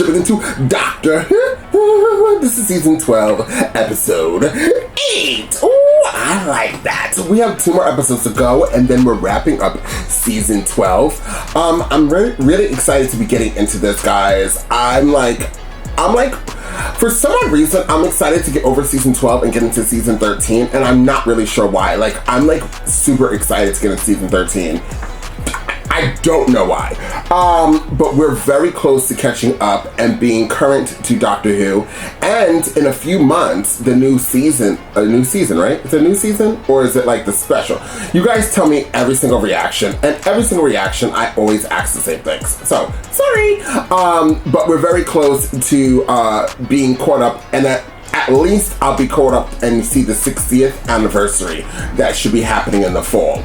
jumping into Doctor This is season 12, episode 8. Ooh, I like that. We have 2 more episodes to go, and then we're wrapping up season 12. I'm really excited to be getting into this, guys. I'm like, for some odd reason, I'm excited to get over season 12 and get into season 13, and I'm not really sure why. Like, I'm like super excited to get into season 13. I don't know why. But we're very close to catching up and being current to Doctor Who. And in a few months, the new season, right? It's a new season? Or is it like the special? You guys tell me every single reaction. And every single reaction, I always ask the same things. So, sorry. But we're very close to being caught up, and at least I'll be caught up and see the 60th anniversary that should be happening in the fall.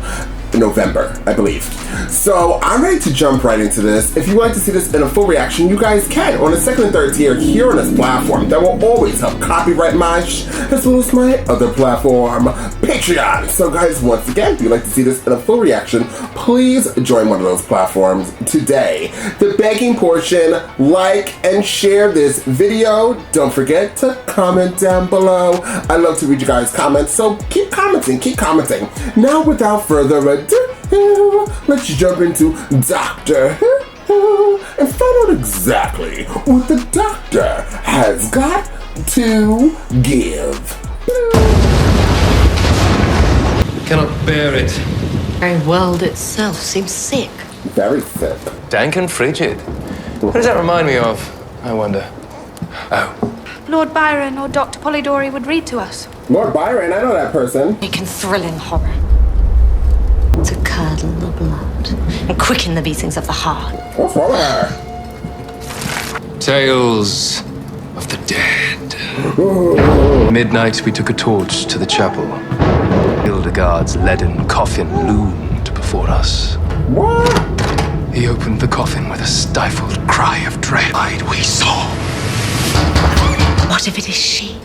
November, I believe. So I'm ready to jump right into this. If you would like to see this in a full reaction, you guys can on the 2nd and 3rd tier here on this platform that will always help copyright Mosh, as well as my other platform, Patreon. So guys, once again, if you'd like to see this in a full reaction, please join one of those platforms today. The begging portion, like and share this video. Don't forget to comment down below. I love to read you guys' comments, so keep commenting. Now, without further ado, let's jump into Doctor Who and find out exactly what the Doctor has got to give. Cannot bear it. The very world itself seems sick. Very sick. Dank and frigid. What does that remind me of, I wonder? Oh. Lord Byron or Dr. Polidori would read to us. Lord Byron, I know that person. Making thrilling horror. To curdle the blood and quicken the beatings of the heart. What's wrong with her? Tales of the dead. Midnight, we took a torch to the chapel. Hildegard's leaden coffin loomed before us. What? He opened the coffin with a stifled cry of dread. We saw. What if it is she?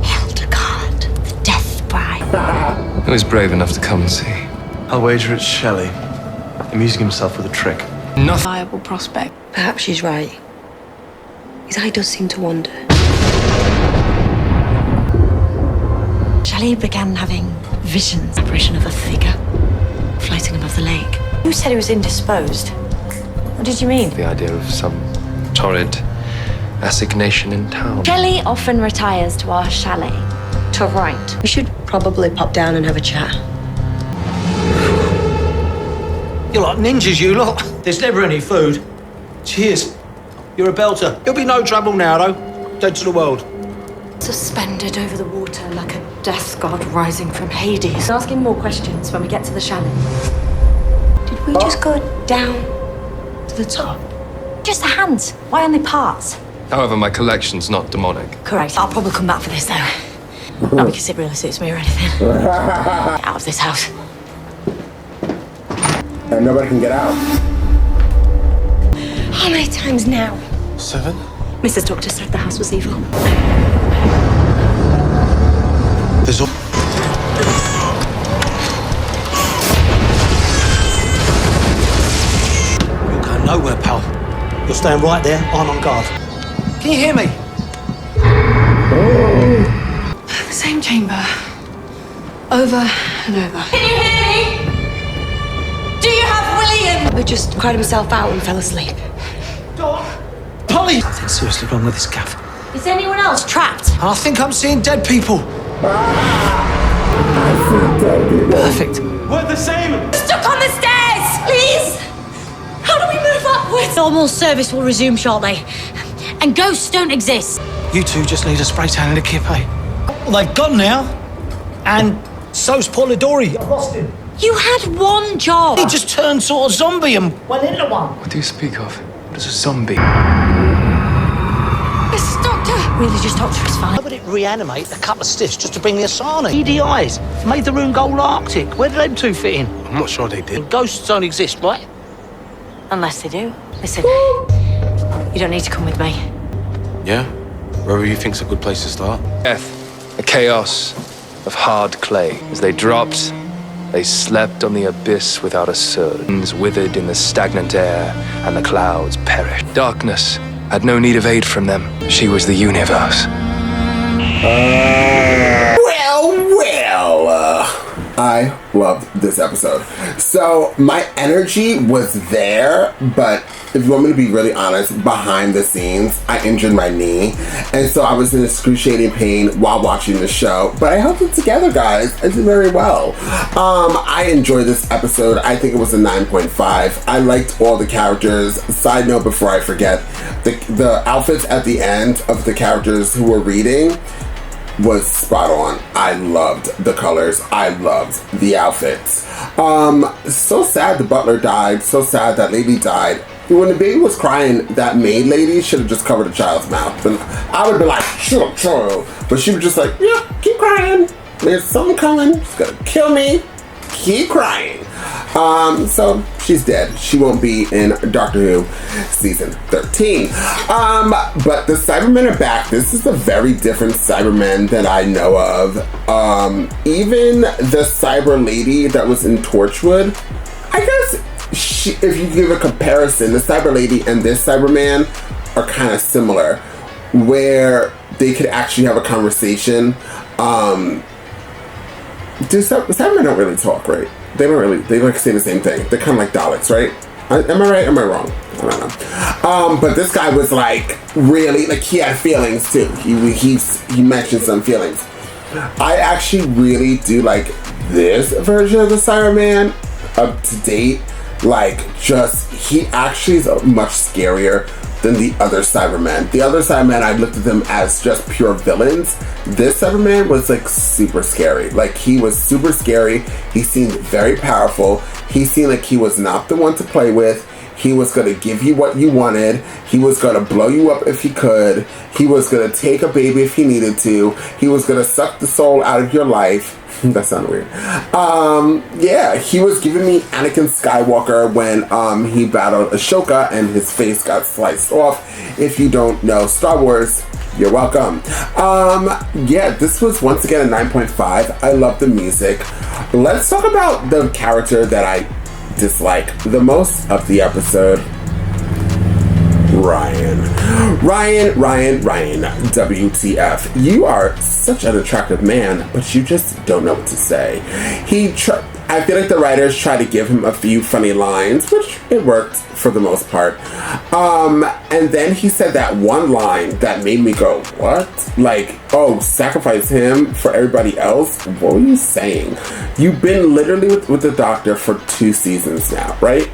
Hildegard, the death bride. Who was brave enough to come and see? I'll wager it's Shelley, amusing himself with a trick. Nothing. Viable prospect. Perhaps she's right. His eye does seem to wander. Shelley began having visions, apparition of a figure floating above the lake. You said he was indisposed. What did you mean? The idea of some torrid assignation in town. Shelley often retires to our chalet to write. We should probably pop down and have a chat. You're like ninjas, you lot. There's never any food. Cheers. You're a belter. You'll be no trouble now, though. Dead to the world. Suspended over the water like a death god rising from Hades. Asking more questions when we get to the chalet. Did we just go down to the top? Just the hands. Why only parts? However, my collection's not demonic. Correct. I'll probably come back for this, though. Not because it really suits me or anything. Get out of this house. And nobody can get out. How many times now? 7? Mrs. Doctor said the house was evil. There's all... You're going nowhere, pal. You're staying right there. I'm on guard. Can you hear me? The same chamber. Over and over. Can you hear me? Do you have William? He just cried himself out and fell asleep. Polly! Something's seriously wrong with this gaff. Is anyone else trapped? I think I'm seeing dead people. Perfect. We're the same! Stuck on the stairs! Please! How do we move upwards? Normal service will resume shortly. And ghosts don't exist. You two just need a spray tan and a kip, eh? Well, they've gone now. And so's Polidori. I lost him. You had one job. He just turned sort of zombie and went into one. What do you speak of? What is a zombie? Mrs. Doctor! Really, just Doctor is fine. How would it reanimate a couple of stiffs just to bring the Asana? EDIs. Made the room go Arctic. Where did them two fit in? I'm not sure they did. Ghosts don't exist, right? Unless they do. Listen, you don't need to come with me. Yeah? Wherever you think's a good place to start. Death, a chaos of hard clay. As they dropped, They slept on the abyss without a surge, withered in the stagnant air, and the clouds perished. Darkness had no need of aid from them. She was the universe. I loved this episode. So my energy was there, but if you want me to be really honest, behind the scenes, I injured my knee. And so I was in excruciating pain while watching the show. But I held it together, guys. I did very well. I enjoyed this episode. I think it was a 9.5. I liked all the characters. Side note before I forget, the outfits at the end of the characters who were reading was spot on. I loved the colors. I loved the outfits. So sad the butler died. So sad that lady died. When the baby was crying, that maid lady should have just covered the child's mouth. And I would have been like, sure. But she was just like, yeah, keep crying. There's something coming. It's gonna kill me. Keep crying. So she's dead. She won't be in Doctor Who season 13. But the Cybermen are back. This is a very different Cybermen that I know of. Even the Cyber Lady that was in Torchwood, I guess if you give a comparison, the Cyber Lady and this Cyberman are kind of similar, where they could actually have a conversation. Cybermen don't really talk, right? They like say the same thing. They're kind of like Daleks, right? Am I right? Am I wrong? I don't know. But this guy was like really, like he had feelings too. He mentioned some feelings. I actually really do like this version of the Cyberman up to date. Like he actually is much scarier than the other Cybermen. The other Cybermen, I looked at them as just pure villains. This Cyberman was like super scary. Like he was super scary. He seemed very powerful. He seemed like he was not the one to play with. He was going to give you what you wanted. He was going to blow you up if he could. He was going to take a baby if he needed to. He was going to suck the soul out of your life. That sounded weird. Yeah, he was giving me Anakin Skywalker when he battled Ashoka and his face got sliced off. If you don't know Star Wars, you're welcome. Yeah, this was once again a 9.5. I love the music. Let's talk about the character that I dislike the most of the episode. Ryan, WTF. You are such an attractive man, but you just don't know what to say. I feel like the writers tried to give him a few funny lines, which it worked for the most part. And then he said that one line that made me go, what? Like, oh, sacrifice him for everybody else? What were you saying? You've been literally with the Doctor for 2 seasons now, right?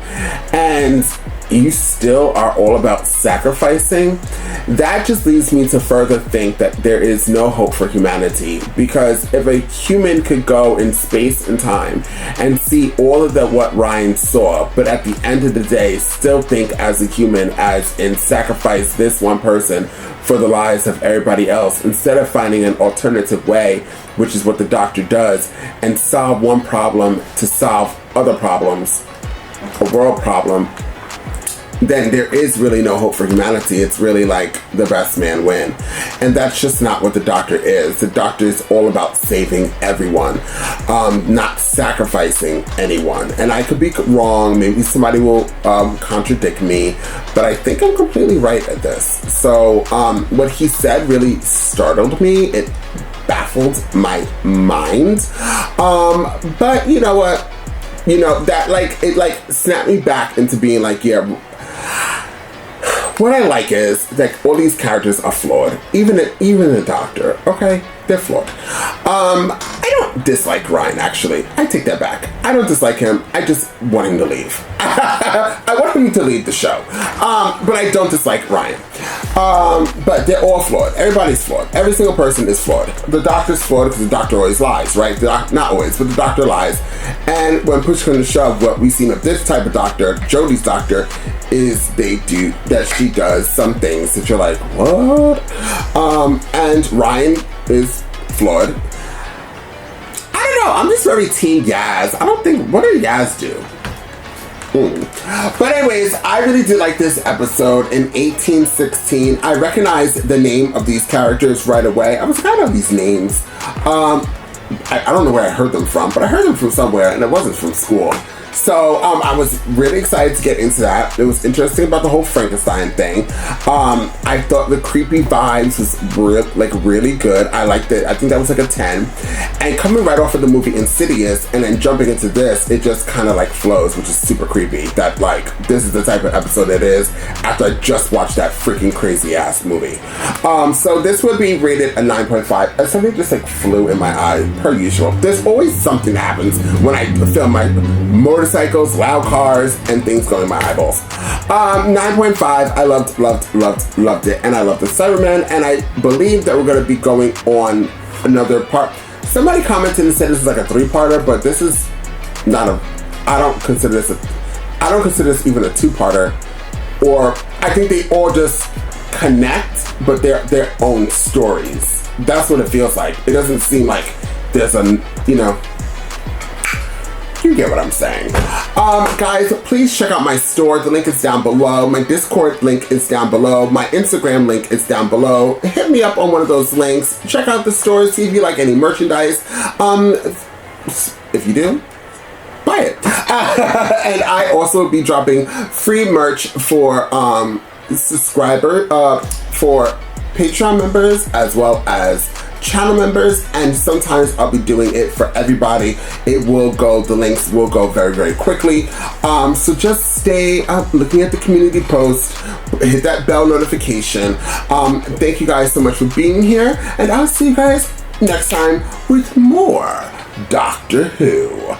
And you still are all about sacrificing. That just leads me to further think that there is no hope for humanity, because if a human could go in space and time and see all of what Ryan saw, but at the end of the day still think as a human, as in sacrifice this one person for the lives of everybody else, instead of finding an alternative way, which is what the Doctor does, and solve one problem to solve other problems, a world problem, then there is really no hope for humanity. It's really like the best man win. And that's just not what the Doctor is. The Doctor is all about saving everyone, not sacrificing anyone. And I could be wrong. Maybe somebody will contradict me, but I think I'm completely right at this. So what he said really startled me. It baffled my mind. But you know what? You know, that it snapped me back into being like, yeah, what I like is like all these characters are flawed. Even the Doctor, okay, they're flawed. I don't dislike Ryan, actually. I take that back. I don't dislike him. I just want him to leave. I want him to leave the show. But I don't dislike Ryan. But they're all flawed. Everybody's flawed. Every single person is flawed. The Doctor's flawed because the Doctor always lies, right? Not always, but the Doctor lies. And when push comes to shove, what we've seen of this type of Doctor, Jodie's Doctor, is she does some things that you're like, what? And Ryan is flawed. I don't know. I'm just very team Yaz. I don't think, what did Yaz do? But anyways, I really did like this episode. In 1816, I recognized the name of these characters right away. I was kind of these names. I don't know where I heard them from, but I heard them from somewhere, and it wasn't from school. So I was really excited to get into that. It was interesting about the whole Frankenstein thing. I thought the creepy vibes was really good. I liked it. I think that was like a 10. And coming right off of the movie Insidious and then jumping into this, it just kind of like flows, which is super creepy. That like, this is the type of episode it is after I just watched that freaking crazy ass movie. So this would be rated a 9.5. Something just like flew in my eye, per usual. There's always something that happens when I film my motorcycles, loud cars, and things going in my eyeballs. 9.5. I loved it, and I love the Cybermen, and I believe that we're going to be going on another part. Somebody commented and said this is like a 3-parter, but this is not a. I don't consider this even a 2-parter. Or I think they all just connect, but they're their own stories. That's what it feels like. It doesn't seem like there's a, you get what I'm saying. Guys, please check out my store. The link is down below. My Discord link is down below. My Instagram link is down below. Hit me up on one of those links. Check out the store, see if you like any merchandise. If you do, buy it. And I also will be dropping free merch for for Patreon members as well as channel members, and sometimes I'll be doing it for everybody. It will go, the links will go very, very quickly. So just stay up looking at the community post, hit that bell notification. Thank you guys so much for being here, and I'll see you guys next time with more Doctor Who.